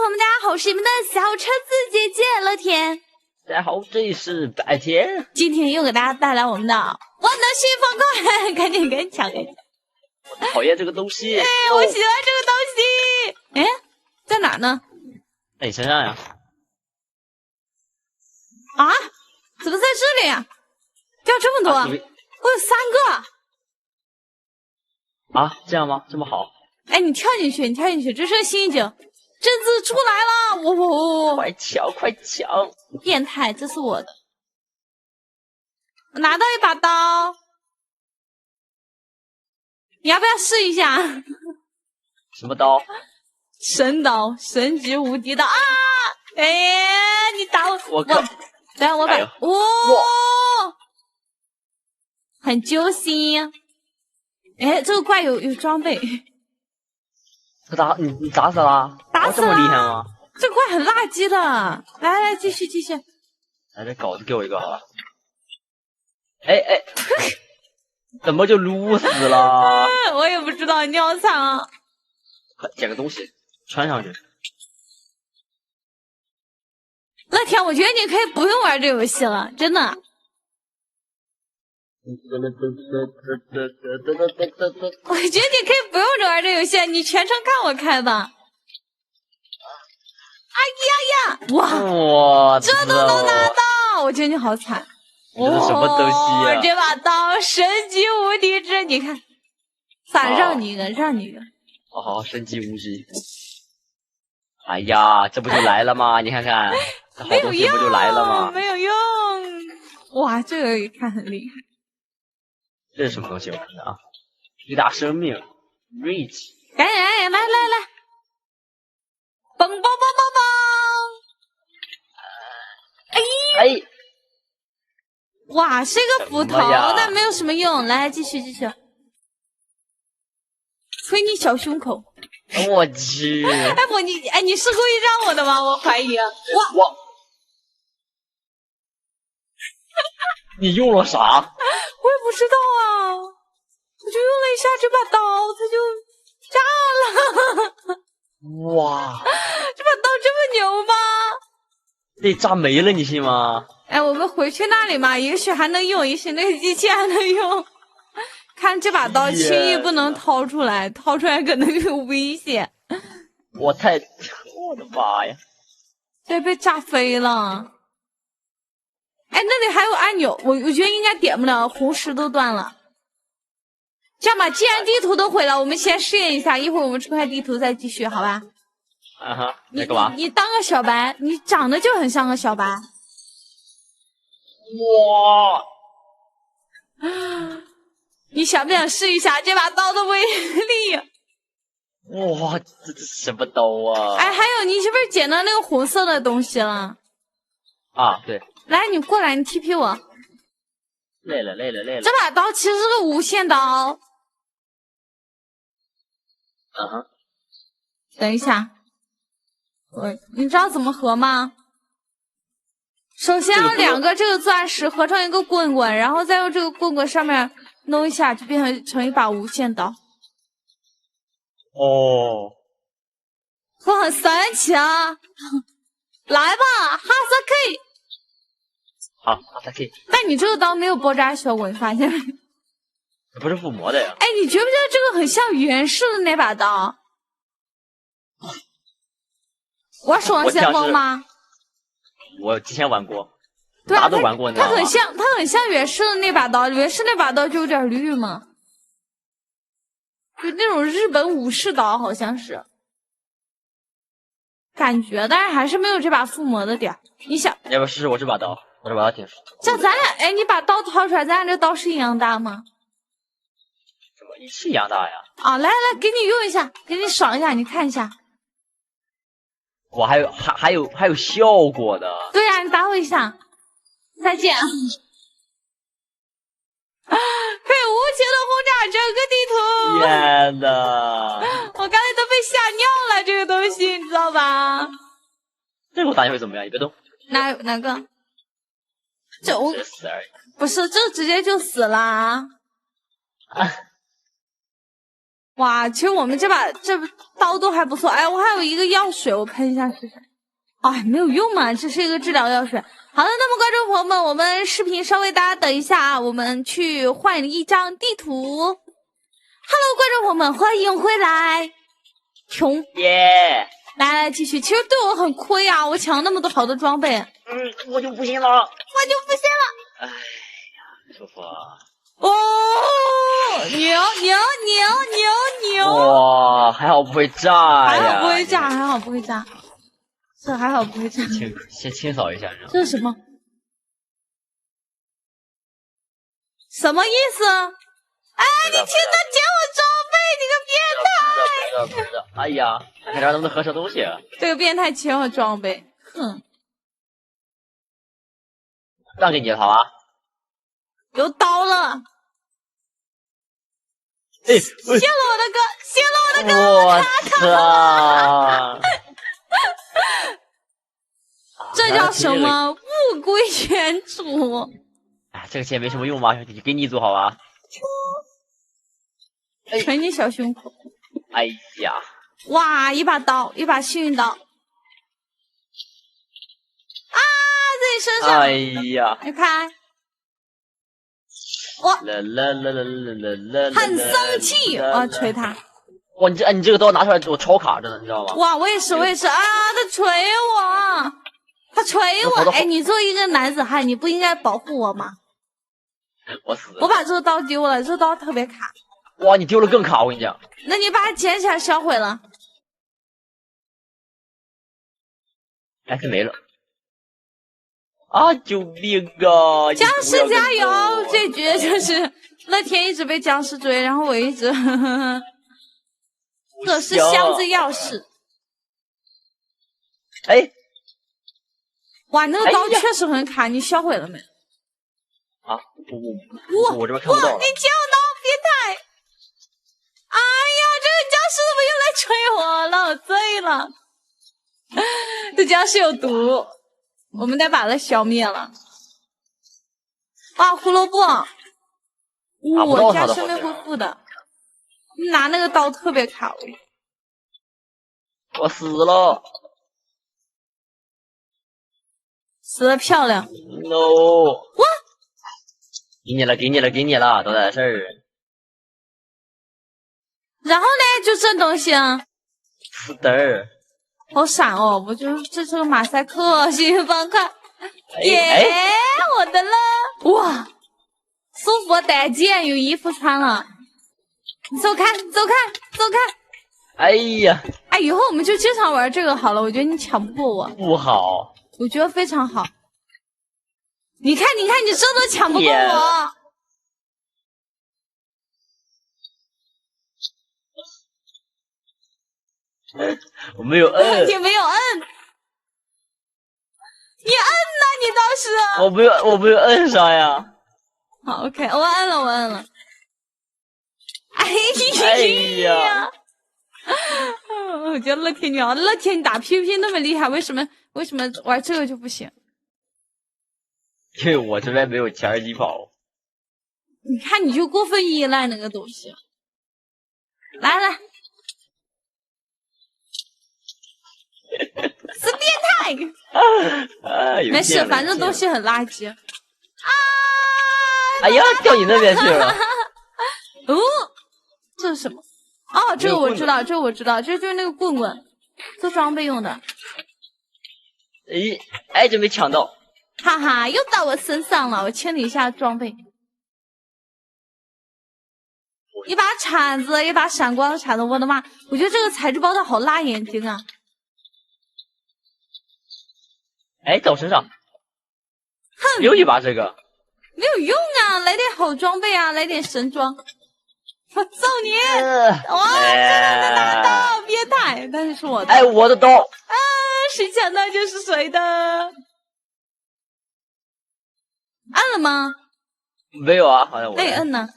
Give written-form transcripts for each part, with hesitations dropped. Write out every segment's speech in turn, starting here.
朋友们，大家好，我是你们的小橙子姐姐乐天。大家好，这里是白天。今天又给大家带来我们的万能新方块，赶紧抢！我讨厌这个东西。哎，我喜欢这个东西。哎，在哪呢？在你身上呀。啊？怎么在这里呀？掉这么多？我有3个。啊，这样吗？这么好？哎，你跳进去，这是新井，贞子出来了！我快抢！变态，这是我的。我拿到一把刀，你要不要试一下？什么刀？神刀，神级无敌的啊！哎，你打我！我靠！等下我把哇，很揪心。哎，这个怪有装备。你打死了？打死了！这么厉害吗？这怪很垃圾的。来，继续。来，这镐子给我一个好吧。哎，怎么就撸死了？我也不知道，你好惨啊！快捡个东西穿上去。乐天，我觉得你可以不用玩这游戏了，真的。我觉得你可以不用玩这游戏，你全程看我开的。哎呀！哇，这都能拿到，我觉得你好惨。这是什么东西呀？这把刀神级无敌之，你看，让你一个。哦，好，神级无敌。哎呀，这不就来了吗？你看看，这好东西不就来了吗？没有用。哇，这个一看很厉害。这是什么东西？我看看啊，巨大生命 ，Reach。赶紧来！嘣！哎！哇，是一个斧头，但没有什么用。来，继续。捶你小胸口。我去！你是故意让我的吗？我怀疑。哇！你用了啥？我也不知道啊，我就用了一下这把刀，它就炸了。哇！这把刀这么牛吗？被炸没了，你信吗？哎，我们回去那里嘛，也许还能用，也许那个机器还能用。看这把刀轻易不能掏出来，掏出来可能有危险。我的妈呀！这被炸飞了。哎，那里还有按钮，我觉得应该点不了，红石都断了。这样吧，既然地图都毁了，我们先试验一下，一会儿我们出块地图再继续，好吧？啊哈，那干嘛？你当个小白，你长得就很像个小白。哇！你想不想试一下这把刀的威力？哇，这什么刀啊？哎，还有，你是不是捡到那个红色的东西了？啊，对。来，你过来，你 TP 我。累了。这把刀其实是个无限刀。嗯哼。等一下，你知道怎么合吗？首先要2个这个钻石合成一个棍棍，然后再用这个棍棍上面弄一下，就变成一把无限刀。哦，我很神奇啊！来吧，哈萨克。好，哈萨克。但你这个刀没有爆炸效果，你发现没？这不是附魔的呀。哎，你觉不觉得这个很像原氏的那把刀？玩守望先锋吗？我之前玩过，对啊，都玩过。它很像原氏的那把刀，原氏那把刀就有点绿嘛，就那种日本武士刀好像是，感觉，但是还是没有这把附魔的点。你想，要不试试我这把刀？我这把刀挺熟。像咱俩，哎，你把刀掏出来，咱俩这刀是一样大吗？怎么是一样大呀？啊，来，给你用一下，给你爽一下，你看一下。我还有效果的。对呀，你打我一下。再见。可以无情的轰炸整个地图。天呐！我刚才都被吓尿了，这个东西你知道吧？这个我打你会怎么样？你别动。哪个？这我死而已。不是，这直接就死了。哇，其实我们这刀都还不错。哎，我还有一个药水，我喷一下试试。哎，没有用嘛，这是一个治疗药水。好的，那么观众朋友们，我们视频稍微大家等一下啊，我们去换一张地图。Hello， 观众朋友们，欢迎回来。穷耶！来继续。其实对我很亏啊，我抢了那么多好的装备。我就不信了。哎呀，舒服啊！哦，牛！哇，还好不会炸呀！还好不会炸。这还好不会炸。先清扫一下。这是什么？什么意思？哎，你听他捡我装备，你个变态！哎呀，看这能不能喝什么东西？这个变态捡我装备，哼！让给你了，好吧？有刀了！哎，谢了我的哥！我操！这叫什么？物归原主。哎，这个钱没什么用吧，兄弟，给你一组好吧？捶你小胸口！哎呀！哇，一把刀，一把幸运刀！啊，在你身上！哎呀！你看，哇，很生气！我捶他！哇，你这个刀拿出来，我超卡，真的，你知道吗？哇，我也是啊！他捶我！哎，你作为一个男子汉，你不应该保护我吗？我死了！我把这个刀丢了，这个刀特别卡。哇，你丢了更卡，我跟你讲。那你把它捡起来销毁了。还是没了。啊！救命啊！僵尸加油！这局就是乐天一直被僵尸追，然后我一直这是箱子钥匙。哎。哇，那个刀确实很卡，你销毁了没？啊，我这边看不到了。你捡我刀，变态！哎呀，这个僵尸怎么又来追我了？我醉了！这僵尸有毒，我们得把它消灭了。哇，胡萝卜！我家生命恢复的，拿那个刀特别卡位。我死了。死得漂亮 ！No！ 哇！给你了，多大的事儿？然后呢？就这东西啊？是的。好闪哦！这是个马赛克，谢谢帮看。耶，我的了！哇，舒服带劲，有衣服穿了。走开！哎呀！哎，以后我们就经常玩这个好了。我觉得你抢不过我。不好。我觉得非常好。你看，你这都抢不过我。我没有摁。你没有摁。你摁呢？你倒是。我没有摁上呀。好 ，OK， 我摁了。哎呀！我觉得乐天牛，乐天你打 PVP 那么厉害，为什么玩这个就不行？因为我这边没有前2级跑。你看，你就过分依赖那个东西。来，是变态。没事，反正东西很垃圾。啊！哎呀，掉你那边去了。哦，这是什么？哦，这个我知道，这就是那个棍棍，做装备用的。哎，真没抢到。哈哈，又到我身上了，我清理一下装备。一把铲子，一把闪光的铲子，我的妈！我觉得这个材质包它好辣眼睛啊！哎，在我身上。哼，又一把这个。没有用啊，来点好装备啊，来点神装。我揍你！哇，真的能拿到，变态！但是是我的。哎，我的刀。啊，谁抢到就是谁的。按了吗？没有啊，好像我。那你摁呢？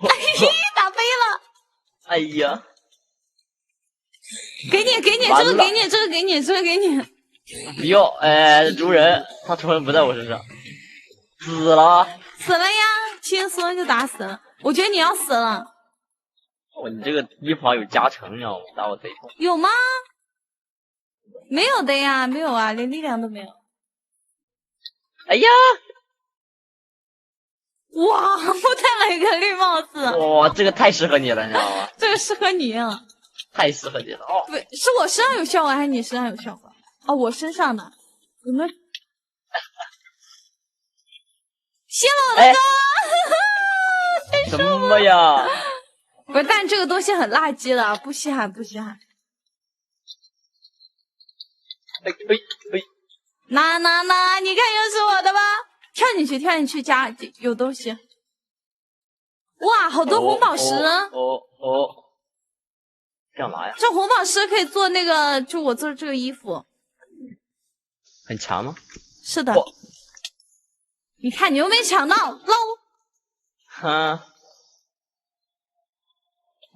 哎，打飞了！哎呀，给你，这个给你，这个给你。不要，主人，他突然不在我身上，死了呀，轻松就打死了。我觉得你要死了。哦，你这个衣服好像有加成，你知道吗？打我贼痛。有吗？没有的呀，没有啊，连力量都没有。哎呀！哇，我戴了一个绿帽子。哇，这个太适合你了，你知道吗？这个适合你啊。太适合你了哦！不是我身上有效果还是你身上有效果？哦，我身上的。有没有？谢了我的什歌。么呀？不是，但这个东西很垃圾的，不稀罕，不稀罕。哎！那，你看又是我的吧？跳进去加有东西。哇，好多红宝石。干嘛呀？这红宝石可以做那个，就我做这个衣服。很强吗？是的。你看你又没抢到，捞。哈。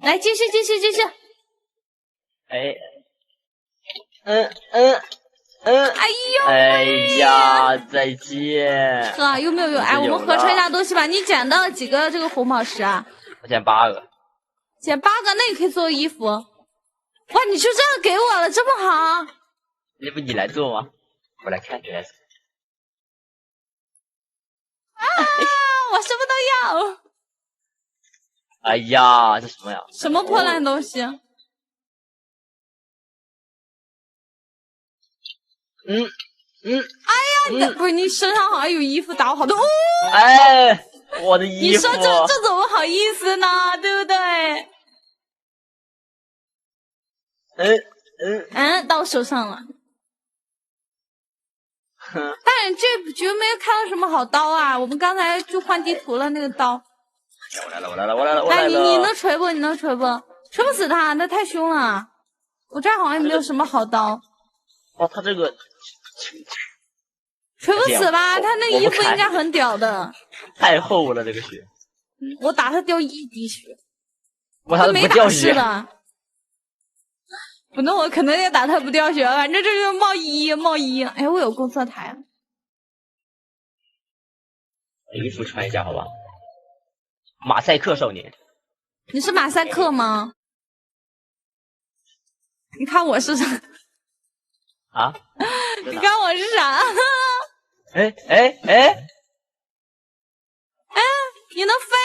来，继续。哎。哎呀，再见。哥，有没有？哎，我们合成一下东西吧。你捡到几个这个红宝石啊？我捡8个。捡8个，那你可以做衣服。哇，你就这样给我了，这么好？要不你来做吗？我来看着。啊！我什么都要。哎呀，这什么呀？什么破烂东西？哎呀，不是你身上好像有衣服打我好多哦。哎，我的衣服。你说这怎么好意思呢？对不对？到我手上了。但是这局没有看到什么好刀啊！我们刚才就换地图了，那个刀。我来了！来，你能锤不？锤不死他，那太凶了。我这儿好像也没有什么好刀。哦，他这个锤不死吧？他那衣服应该很屌的。太厚了，这个血。我打他掉1滴血。我打他不掉血的。不，那我可能也打他不掉血，反正这就是冒一。哎，我有公测台。衣服穿一下好吧。马赛克少年。你是马赛克吗？你看我是啥？啊？你看我是啥？哎！你能飞？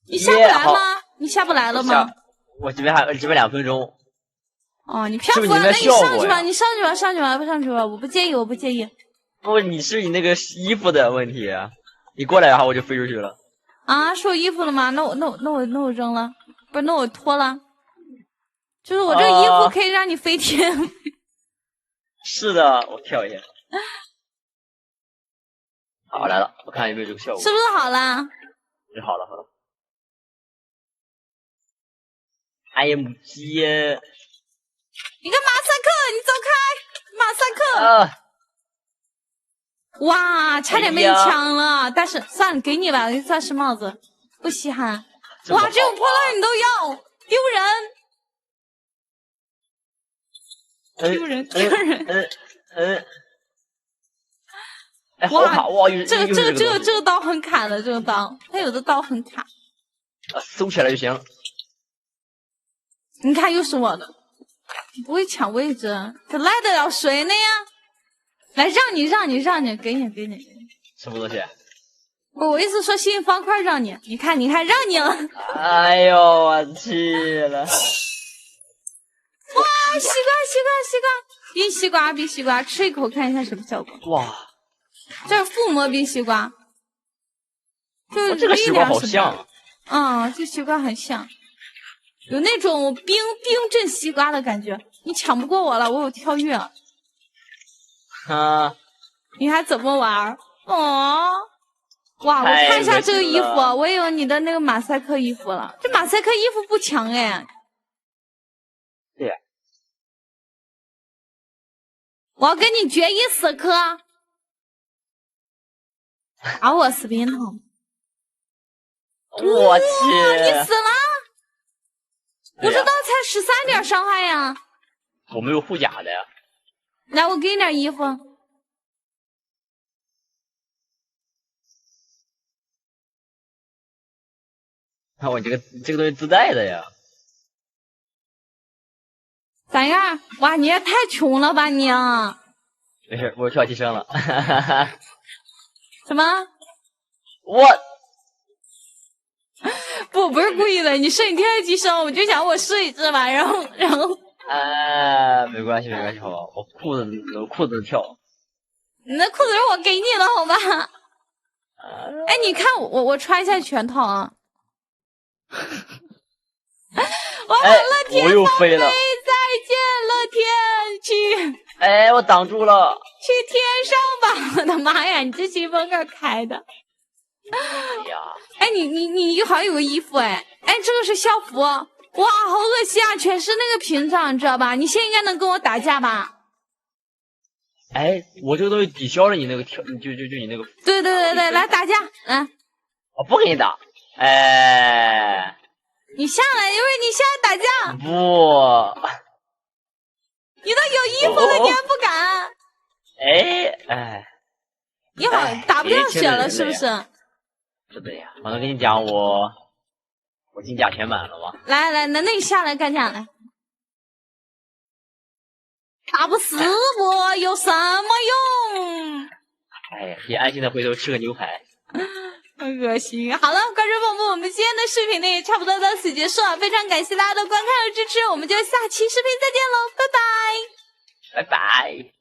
你下不来吗？你下不来了吗？我这边2分钟。哦，你漂浮了，那你上去吧，不上去吧，我不介意。不，你是你那个衣服的问题，你过来然后我就飞出去了。啊，是我衣服了吗？那我扔了，不是，那我脱了。就是我这个衣服可以让你飞天。是的，我跳一下。好，来了，我看有没有这个效果。是不是好了？好了。IMG。你个马赛克，你走开！马赛克。哇，差点被你抢了，但是算了，给你吧，钻石帽子，不稀罕。哇，这种破烂你都要，丢人！哎，好卡哇！这个刀很卡的，这个刀，它有的刀很卡。收起来就行。你看，又是我的，你不会抢位置，这赖得了谁呢呀？来，让你，给你。什么东西？我意思说幸运方块让你，你看，让你了。哎呦，我去了！哇，西瓜，冰西瓜，吃一口看一下什么效果。哇，这是附魔冰西瓜，这个西瓜好像。这西瓜很像，有那种冰镇西瓜的感觉。你抢不过我了，我有跳跃。你还怎么玩？哦，哇！我看一下这个衣服，我也有你的那个马赛克衣服了。这马赛克衣服不强哎。对。我要跟你决一死磕。打我死冰桶。我去！你死了！我这刀才13点伤害呀。我没有护甲的呀。来，我给你点衣服。我这个东西自带的呀。咋样？哇，你也太穷了吧你啊！没事，我需要提升了。什么？我不是故意的，你身体太提升，我就想我试一试吧，然后。没关系，好吧，我裤子都跳。你那裤子是我给你的，好吧？哎，你看我穿一下全套啊！我好了，天我又飞了，再见了天去！哎，我挡住了，去天上吧！我的妈呀，你这新风格开的！哎呀，哎，你好像有个衣服哎，这个是校服，哇，好恶心啊，全是那个屏障，你知道吧？你现在应该能跟我打架吧？哎，我这个东西抵消了你那个跳，就你那个。对，来打架，我不跟你打，哎。你下来，因为你下来打架。不。你都有衣服了，你还不敢？哎。你好，打不掉血了是不是？是的呀，我能跟你讲，我金甲全满了吗？来，那你下来干啥来？打不死我有什么用？哎呀，也安心的回头吃个牛排。很恶心。好了，观众朋友们，我们今天的视频呢也差不多到此结束了，非常感谢大家的观看和支持，我们就下期视频再见喽，拜拜。拜拜。